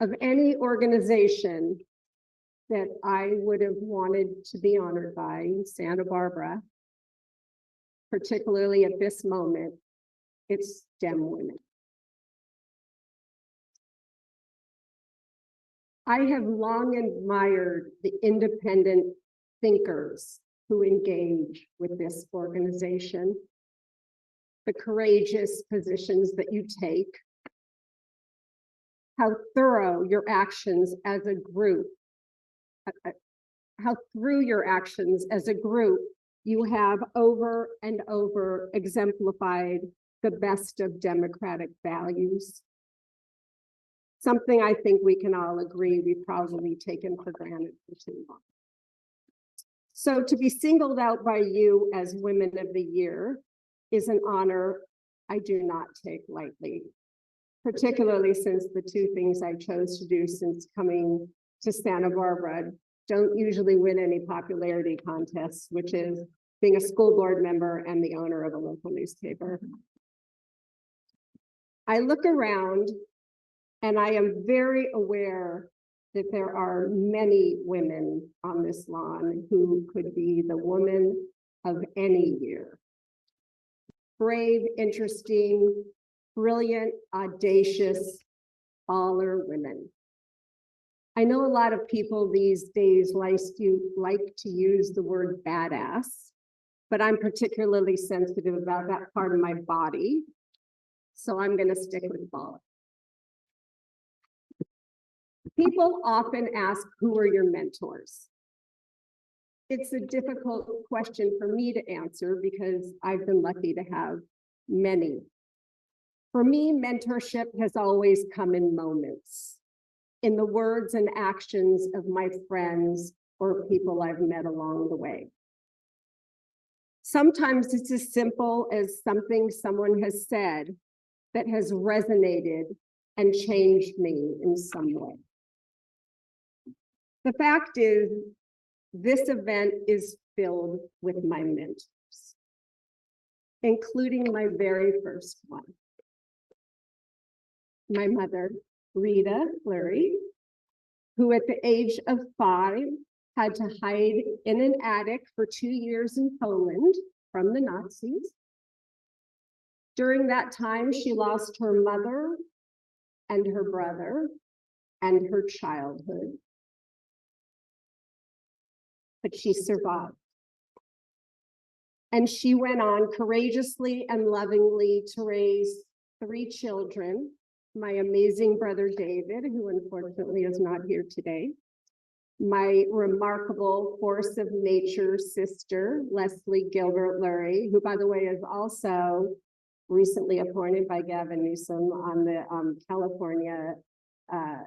of any organization that I would have wanted to be honored by in Santa Barbara, particularly at this moment, it's STEM women. I have long admired the independent thinkers who engage with this organization, the courageous positions that you take, how thorough your actions as a group, how through your actions as a group, you have over and over exemplified the best of democratic values. Something I think we can all agree we've probably taken for granted for too long. So to be singled out by you as Women of the Year is an honor I do not take lightly, particularly since the two things I chose to do since coming to Santa Barbara don't usually win any popularity contests, which is being a school board member and the owner of a local newspaper. I look around and I am very aware that there are many women on this lawn who could be the woman of any year. Brave, interesting, brilliant, audacious, baller women. I know a lot of people these days like to use the word badass, but I'm particularly sensitive about that part of my body, so I'm going to stick with baller. People often ask, who are your mentors? It's a difficult question for me to answer because I've been lucky to have many. For me, mentorship has always come in moments, in the words and actions of my friends or people I've met along the way. Sometimes it's as simple as something someone has said that has resonated and changed me in some way. The fact is, this event is filled with my mentors, including my very first one. My mother, Gwyn Lurie, who at the age of 5 had to hide in an attic for 2 years in Poland from the Nazis. During that time, she lost her mother and her brother and her childhood. But she survived. And she went on courageously and lovingly to raise 3 children, my amazing brother David, who unfortunately is not here today, my remarkable force of nature sister, Leslie Gilbert Lurie, who, by the way, is also recently appointed by Gavin Newsom on the California, I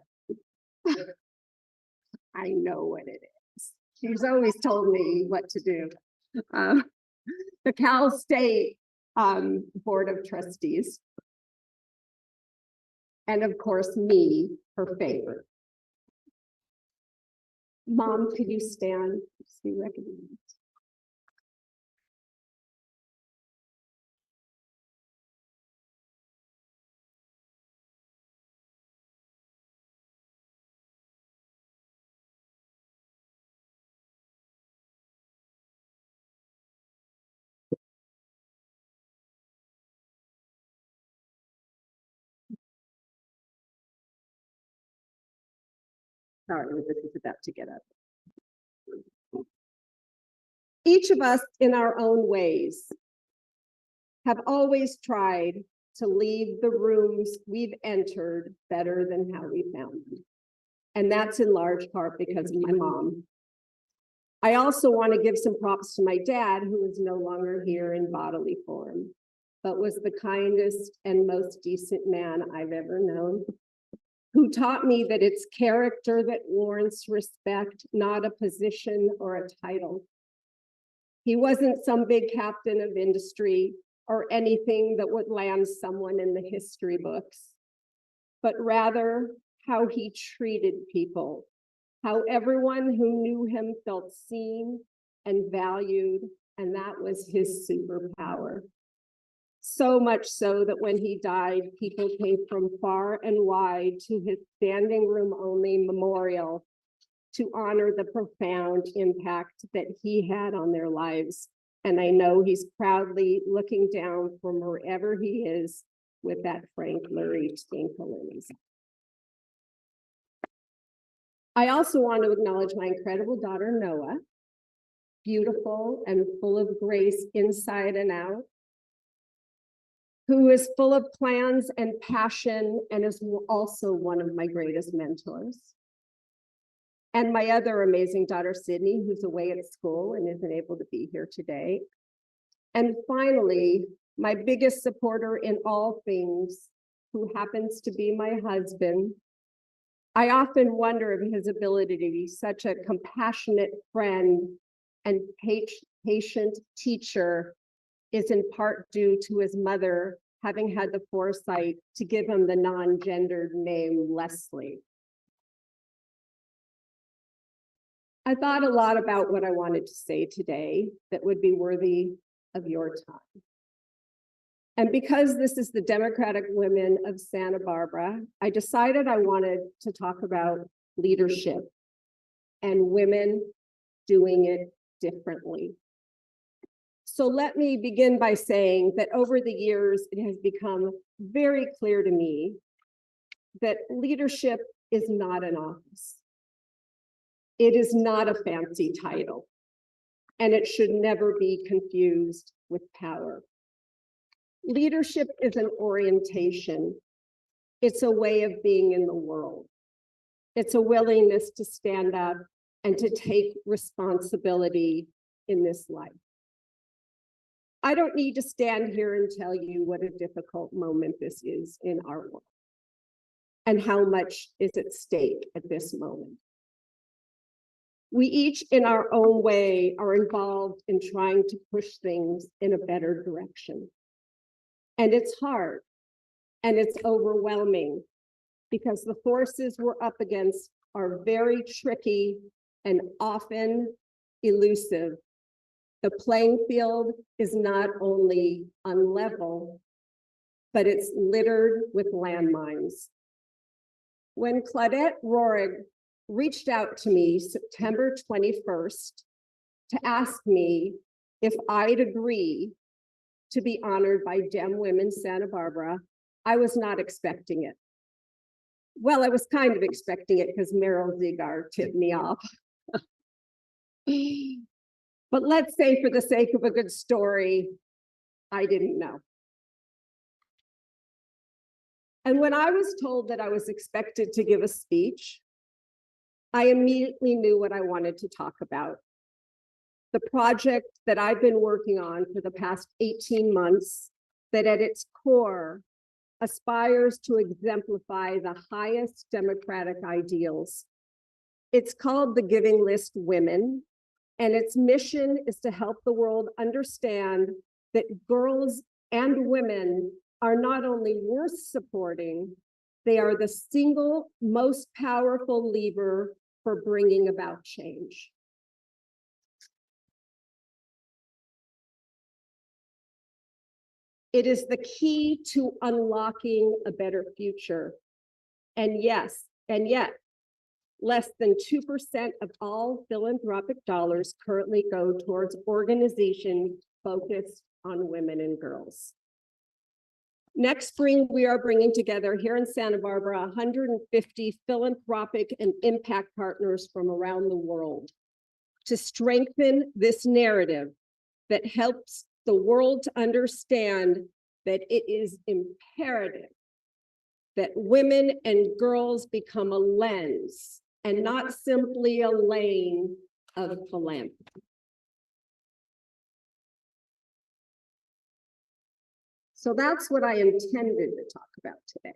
know what it is. She's always told me what to do. The Cal State Board of Trustees. And of course, me, her favorite. Mom, could you stand? Be recognized. Sorry, this is about to get up. Each of us in our own ways have always tried to leave the rooms we've entered better than how we found them. And that's in large part because of my mom. I also want to give some props to my dad, who is no longer here in bodily form, but was the kindest and most decent man I've ever known, who taught me that it's character that warrants respect, not a position or a title. He wasn't some big captain of industry or anything that would land someone in the history books, but rather how he treated people, how everyone who knew him felt seen and valued, and that was his superpower. So much so that when he died, people came from far and wide to his standing room only memorial to honor the profound impact that he had on their lives. And I know he's proudly looking down from wherever he is with that Frank Lurie twinkle in his eye. I also want to acknowledge my incredible daughter, Noah, beautiful and full of grace inside and out, who is full of plans and passion and is also one of my greatest mentors. And my other amazing daughter, Sydney, who's away at school and isn't able to be here today. And finally, my biggest supporter in all things, who happens to be my husband. I often wonder if his ability to be such a compassionate friend and patient teacher is in part due to his mother having had the foresight to give him the non-gendered name Leslie. I thought a lot about what I wanted to say today that would be worthy of your time. And because this is the Democratic Women of Santa Barbara, I decided I wanted to talk about leadership and women doing it differently. So let me begin by saying that over the years, it has become very clear to me that leadership is not an office. It is not a fancy title, and it should never be confused with power. Leadership is an orientation. It's a way of being in the world. It's a willingness to stand up and to take responsibility in this life. I don't need to stand here and tell you what a difficult moment this is in our world and how much is at stake at this moment. We each, in our own way, are involved in trying to push things in a better direction. And it's hard and it's overwhelming because the forces we're up against are very tricky and often elusive. The playing field is not only unlevel, but it's littered with landmines. When Claudette Rohrig reached out to me September 21st to ask me if I'd agree to be honored by Dem Women Santa Barbara, I was not expecting it. Well, I was kind of expecting it because Meryl Zigar tipped me off. But let's say for the sake of a good story, I didn't know. And when I was told that I was expected to give a speech, I immediately knew what I wanted to talk about. The project that I've been working on for the past 18 months, that at its core aspires to exemplify the highest democratic ideals. It's called the Giving List Women, and its mission is to help the world understand that girls and women are not only worth supporting, they are the single most powerful lever for bringing about change. It is the key to unlocking a better future. And yet, less than 2% of all philanthropic dollars currently go towards organizations focused on women and girls. Next spring, we are bringing together here in Santa Barbara 150 philanthropic and impact partners from around the world to strengthen this narrative that helps the world to understand that it is imperative that women and girls become a lens and not simply a lane of philanthropy. So that's what I intended to talk about today.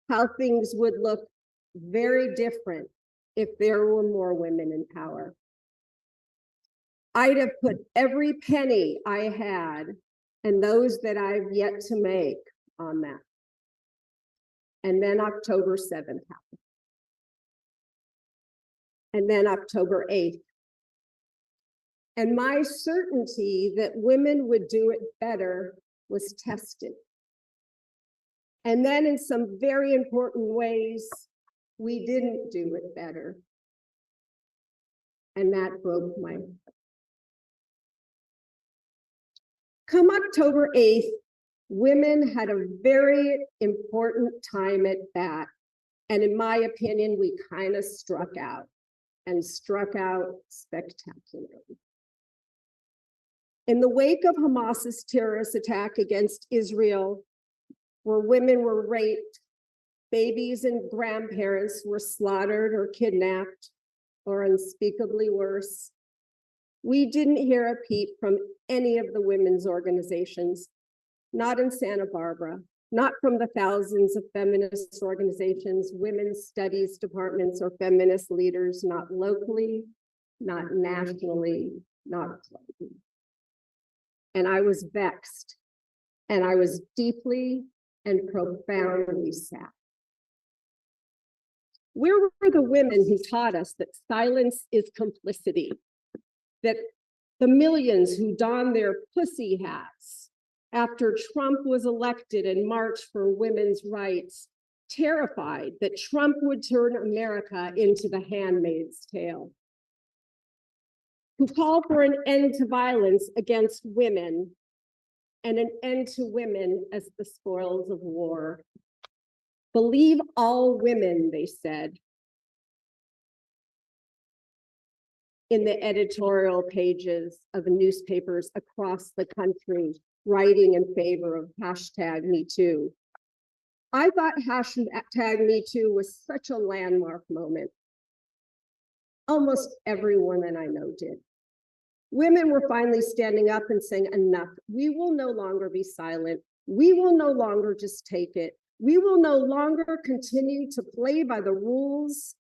How things would look very different if there were more women in power. I'd have put every penny I had and those that I've yet to make on that. And then October 7th happened. And then October 8th. And my certainty that women would do it better was tested. And then in some very important ways, we didn't do it better. And that broke my heart. Come October 8th, women had a very important time at bat. And in my opinion, we kind of struck out, and struck out spectacularly. In the wake of Hamas's terrorist attack against Israel, where women were raped, babies and grandparents were slaughtered or kidnapped, or unspeakably worse, we didn't hear a peep from any of the women's organizations, not in Santa Barbara, not from the thousands of feminist organizations, women's studies departments, or feminist leaders, not locally, not nationally, not globally. And I was vexed, and I was deeply and profoundly sad. Where were the women who taught us that silence is complicity? That the millions who donned their pussy hats after Trump was elected and marched for women's rights, terrified that Trump would turn America into the Handmaid's Tale, who called for an end to violence against women and an end to women as the spoils of war. Believe all women, they said, in the editorial pages of newspapers across the country, writing in favor of #MeToo. I thought #MeToo was such a landmark moment. Almost every woman I know did. Women were finally standing up and saying, enough. We will no longer be silent. We will no longer just take it. We will no longer continue to play by the rules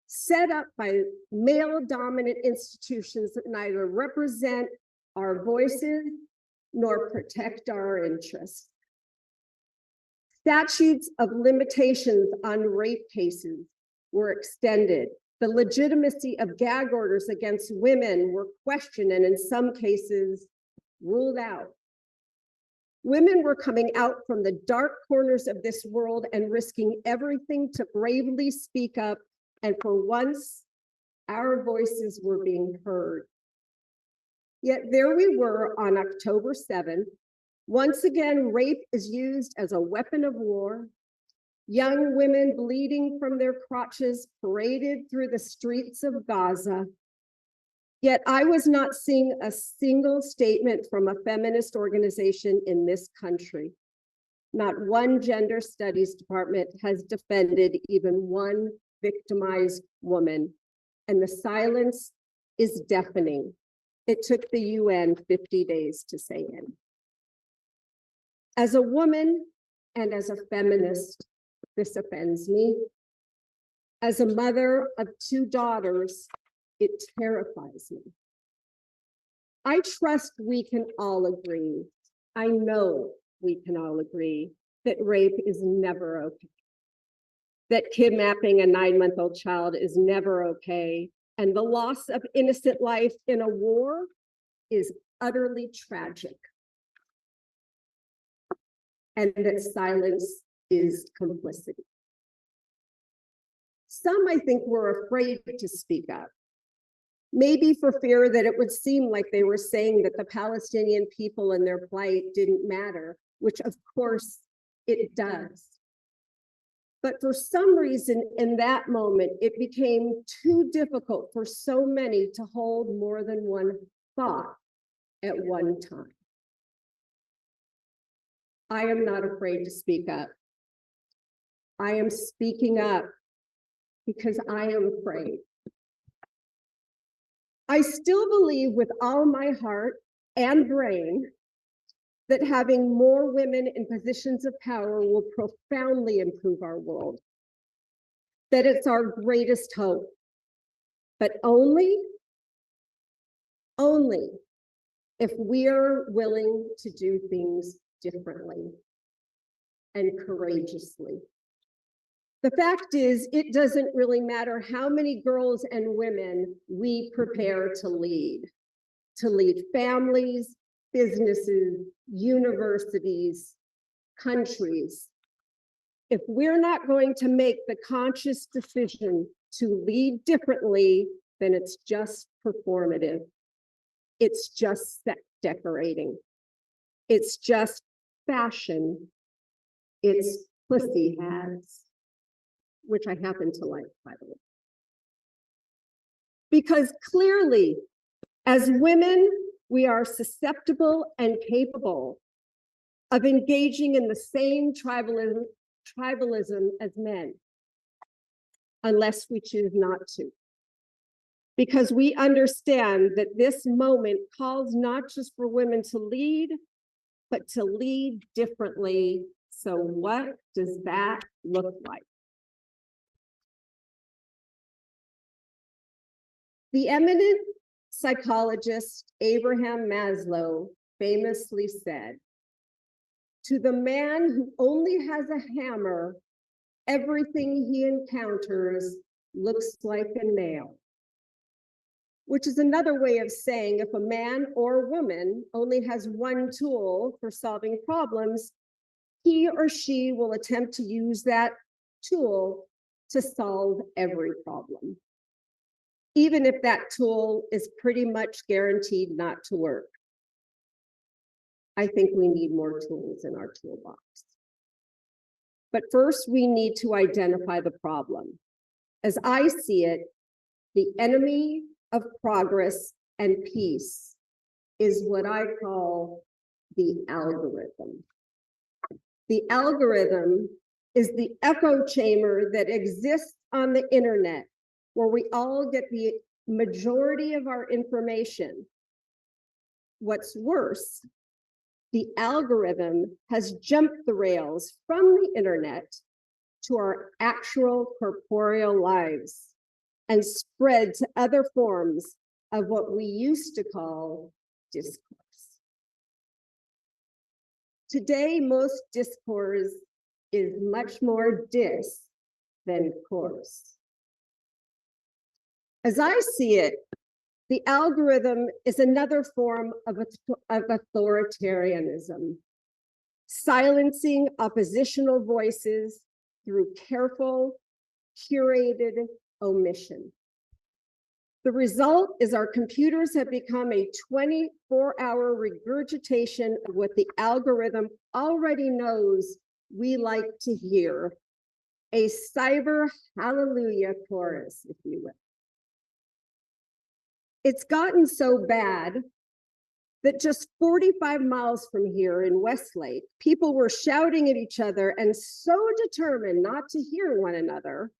set up by male-dominant institutions that neither represent our voices nor protect our interests. Statutes of limitations on rape cases were extended. The legitimacy of gag orders against women were questioned and in some cases ruled out. Women were coming out from the dark corners of this world and risking everything to bravely speak up. And for once, our voices were being heard. Yet there we were on October 7th. Once again, rape is used as a weapon of war. Young women bleeding from their crotches paraded through the streets of Gaza. Yet I was not seeing a single statement from a feminist organization in this country. Not one gender studies department has defended even one victimized woman, and the silence is deafening. It took the UN 50 days to say it. As a woman and as a feminist, this offends me. As a mother of 2 daughters, it terrifies me. I trust we can all agree, I know we can all agree, that rape is never okay, that kidnapping a 9-month-old child is never okay, and the loss of innocent life in a war is utterly tragic, and that silence is complicity. Some, I think, were afraid to speak up, maybe for fear that it would seem like they were saying that the Palestinian people and their plight didn't matter, which of course it does. But for some reason in that moment, it became too difficult for so many to hold more than one thought at one time. I am not afraid to speak up. I am speaking up because I am afraid. I still believe with all my heart and brain that having more women in positions of power will profoundly improve our world, that it's our greatest hope, but only if we are willing to do things differently and courageously. The fact is, it doesn't really matter how many girls and women we prepare to lead families, businesses, universities, countries. If we're not going to make the conscious decision to lead differently, then it's just performative. It's just set decorating. It's just fashion. It's pussy hats, which I happen to like, by the way. Because clearly, as women, we are susceptible and capable of engaging in the same tribalism as men, unless we choose not to. Because we understand that this moment calls not just for women to lead, but to lead differently. So what does that look like? The eminent psychologist Abraham Maslow famously said, "To the man who only has a hammer, everything he encounters looks like a nail." Which is another way of saying if a man or woman only has one tool for solving problems, he or she will attempt to use that tool to solve every problem, even if that tool is pretty much guaranteed not to work. I think we need more tools in our toolbox. But first, we need to identify the problem. As I see it, the enemy of progress and peace is what I call the algorithm. The algorithm is the echo chamber that exists on the internet, where we all get the majority of our information. What's worse, the algorithm has jumped the rails from the internet to our actual corporeal lives and spread to other forms of what we used to call discourse. Today, most discourse is much more dis than course. As I see it, the algorithm is another form of authoritarianism, silencing oppositional voices through careful, curated omission. The result is our computers have become a 24-hour regurgitation of what the algorithm already knows we like to hear, a cyber hallelujah chorus, if you will. It's gotten so bad that just 45 miles from here in Westlake, people were shouting at each other and so determined not to hear one another,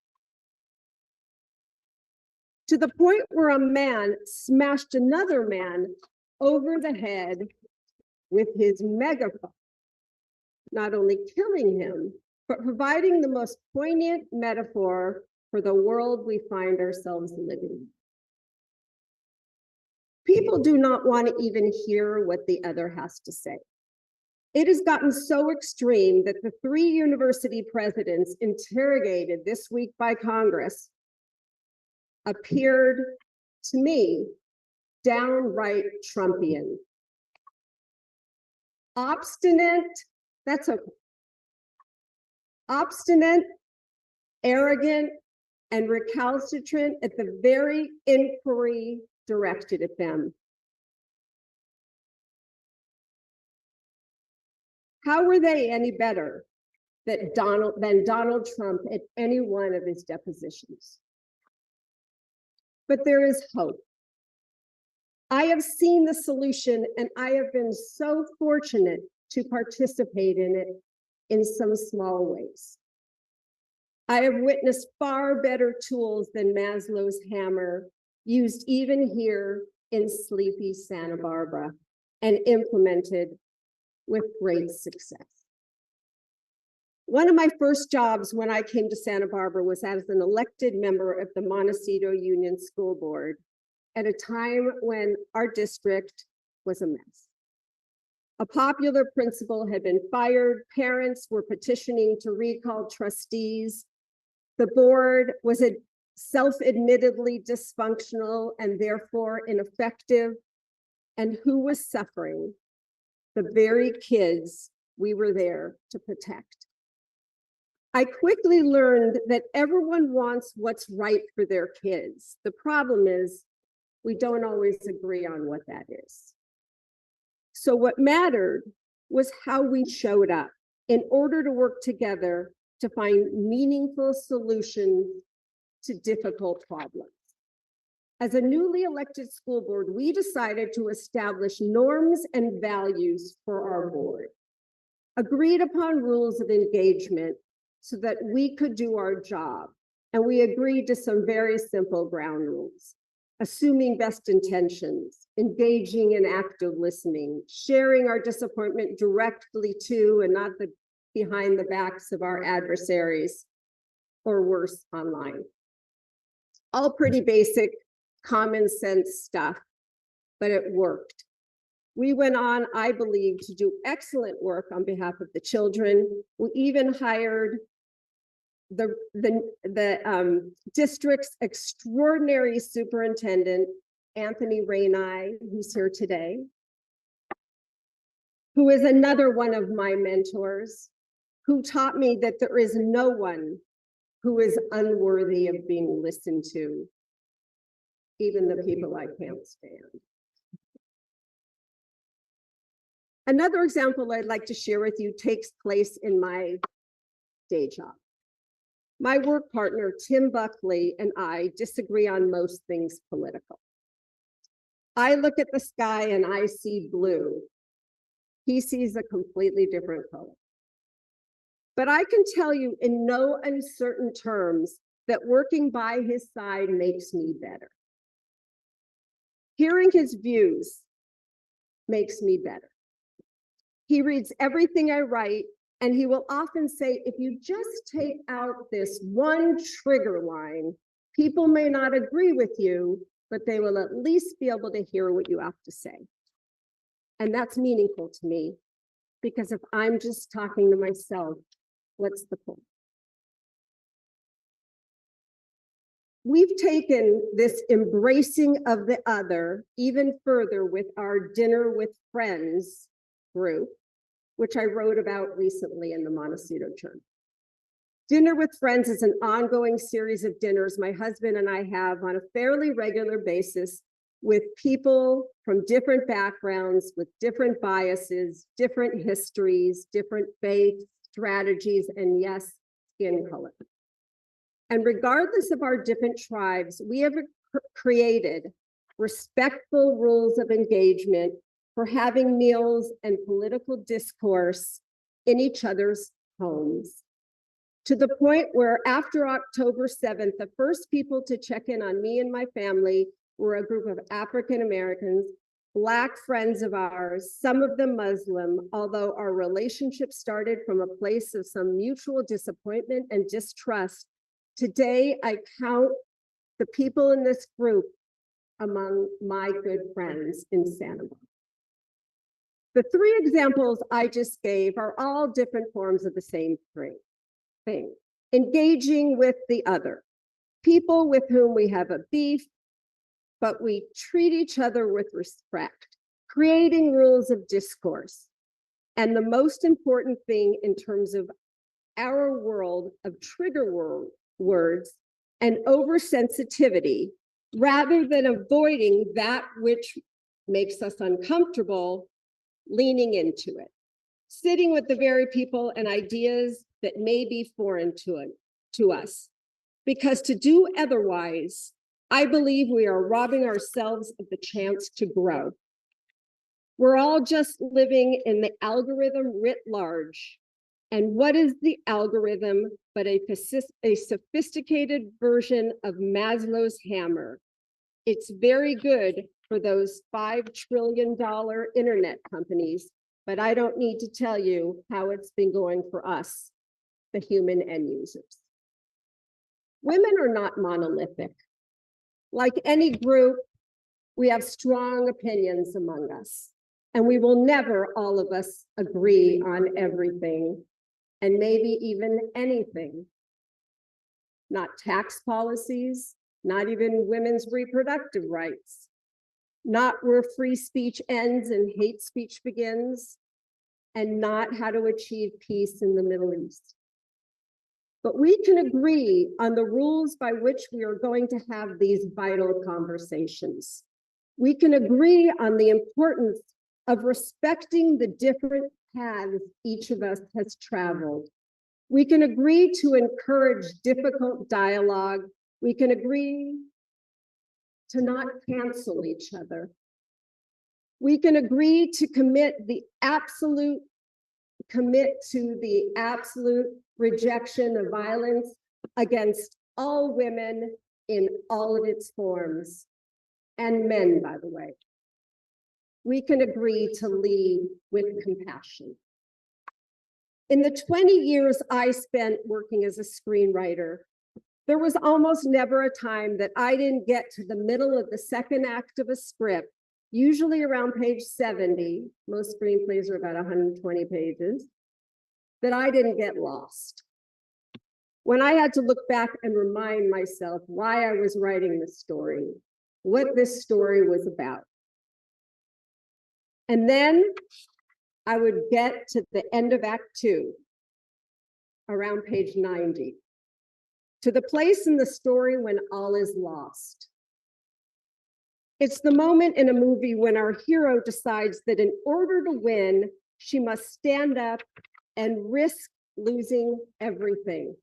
to the point where a man smashed another man over the head with his megaphone, not only killing him, but providing the most poignant metaphor for the world we find ourselves living in. People do not want to even hear what the other has to say. It has gotten so extreme that the 3 university presidents interrogated this week by Congress appeared to me downright Trumpian. Obstinate, that's okay. Obstinate, arrogant, and recalcitrant at the very inquiry directed at them. How were they any better than Donald Trump at any one of his depositions? But there is hope. I have seen the solution, and I have been so fortunate to participate in it in some small ways. I have witnessed far better tools than Maslow's hammer used even here in sleepy Santa Barbara and implemented with great success. One of my first jobs when I came to Santa Barbara was as an elected member of the Montecito Union School Board at a time when our district was a mess. A popular principal had been fired, parents were petitioning to recall trustees, the board was self-admittedly dysfunctional and therefore ineffective, and who was suffering? the very kids we were there to protect. I quickly learned that everyone wants what's right for their kids. The problem is we don't always agree on what that is. So what mattered was how we showed up in order to work together to find meaningful solutions to difficult problems. As a newly elected school board, we decided to establish norms and values for our board, agreed upon rules of engagement so that we could do our job. And we agreed to some very simple ground rules: assuming best intentions, engaging in active listening, sharing our disappointment directly to and not behind the backs of our adversaries, or worse, online. All pretty basic, common sense stuff, but it worked. We went on, I believe, to do excellent work on behalf of the children. We even hired the district's extraordinary superintendent, Anthony Rainey, who's here today, who is another one of my mentors, who taught me that there is no one who is unworthy of being listened to, even the people I can't stand. Another example I'd like to share with you takes place in my day job. My work partner, Tim Buckley, and I disagree on most things political. I look at the sky and I see blue. He sees a completely different color. But I can tell you in no uncertain terms that working by his side makes me better. Hearing his views makes me better. He reads everything I write, and he will often say, if you just take out this one trigger line, people may not agree with you, but they will at least be able to hear what you have to say. And that's meaningful to me, because if I'm just talking to myself, what's the point? We've taken this embracing of the other even further with our Dinner with Friends group, which I wrote about recently in the Montecito Journal. Dinner with Friends is an ongoing series of dinners my husband and I have on a fairly regular basis with people from different backgrounds, with different biases, different histories, different faiths, strategies, and yes, skin color. And regardless of our different tribes, we have created respectful rules of engagement for having meals and political discourse in each other's homes, to the point where after October 7th, the first people to check in on me and my family were a group of African Americans, Black friends of ours, some of them Muslim, although our relationship started from a place of some mutual disappointment and distrust. Today, I count the people in this group among my good friends in Santa Monica. The three examples I just gave are all different forms of the same thing. Engaging with the other, people with whom we have a beef, but we treat each other with respect, creating rules of discourse. And the most important thing in terms of our world of trigger words and oversensitivity, rather than avoiding that which makes us uncomfortable, leaning into it, sitting with the very people and ideas that may be foreign to us. Because to do otherwise, I believe we are robbing ourselves of the chance to grow. We're all just living in the algorithm writ large. And what is the algorithm but a sophisticated version of Maslow's hammer? It's very good for those $5 trillion internet companies, but I don't need to tell you how it's been going for us, the human end users. Women are not monolithic. Like any group, we have strong opinions among us, and we will never, all of us, agree on everything, and maybe even anything. Not tax policies, not even women's reproductive rights. not where free speech ends and hate speech begins, and not how to achieve peace in the Middle East. But we can agree on the rules by which we are going to have these vital conversations. We can agree on the importance of respecting the different paths each of us has traveled. We can agree to encourage difficult dialogue. We can agree to not cancel each other. We can agree to commit to the absolute rejection of violence against all women in all of its forms, and men, by the way. We can agree to lead with compassion. In the 20 years I spent working as a screenwriter, there was almost never a time that I didn't get to the middle of the second act of a script, usually around page 70, most screenplays are about 120 pages, that I didn't get lost. When I had to look back and remind myself why I was writing this story, what this story was about. And then I would get to the end of Act 2, around page 90, to the place in the story when all is lost. It's the moment in a movie when our hero decides that in order to win, she must stand up and risk losing everything.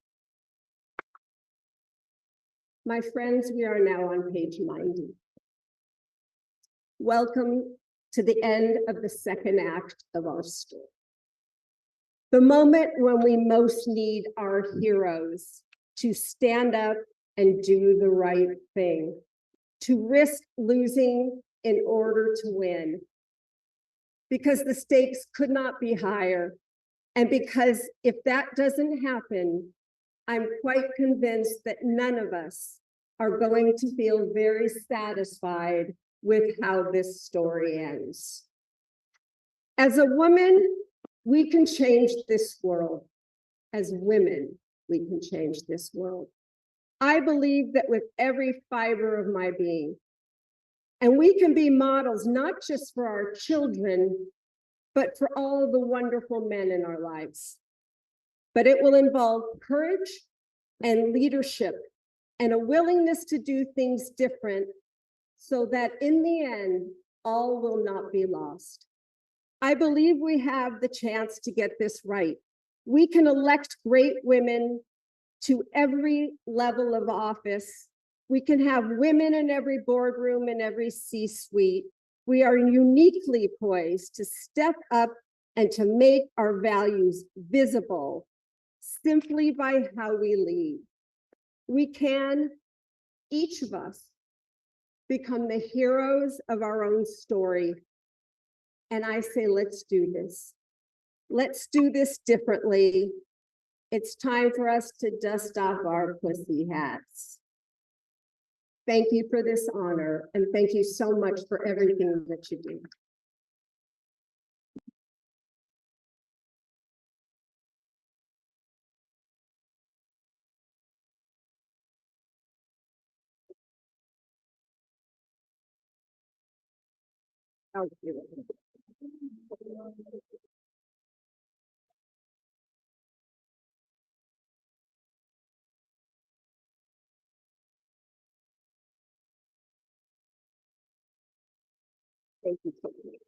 My friends, we are now on page 90. Welcome to the end of the second act of our story. The moment when we most need our heroes to stand up and do the right thing, to risk losing in order to win, because the stakes could not be higher. And because if that doesn't happen, I'm quite convinced that none of us are going to feel very satisfied with how this story ends. As a woman, we can change this world. As women, we can change this world. I believe that with every fiber of my being. And we can be models, not just for our children, but for all the wonderful men in our lives. But it will involve courage and leadership and a willingness to do things different so that in the end, all will not be lost. I believe we have the chance to get this right. We can elect great women to every level of office. We can have women in every boardroom and every C-suite. We are uniquely poised to step up and to make our values visible simply by how we lead. We can, each of us, become the heroes of our own story. And I say, let's do this. Let's do this differently. It's time for us to dust off our pussy hats. Thank you for this honor, and thank you so much for everything that you do. Thank you. Thank you so much.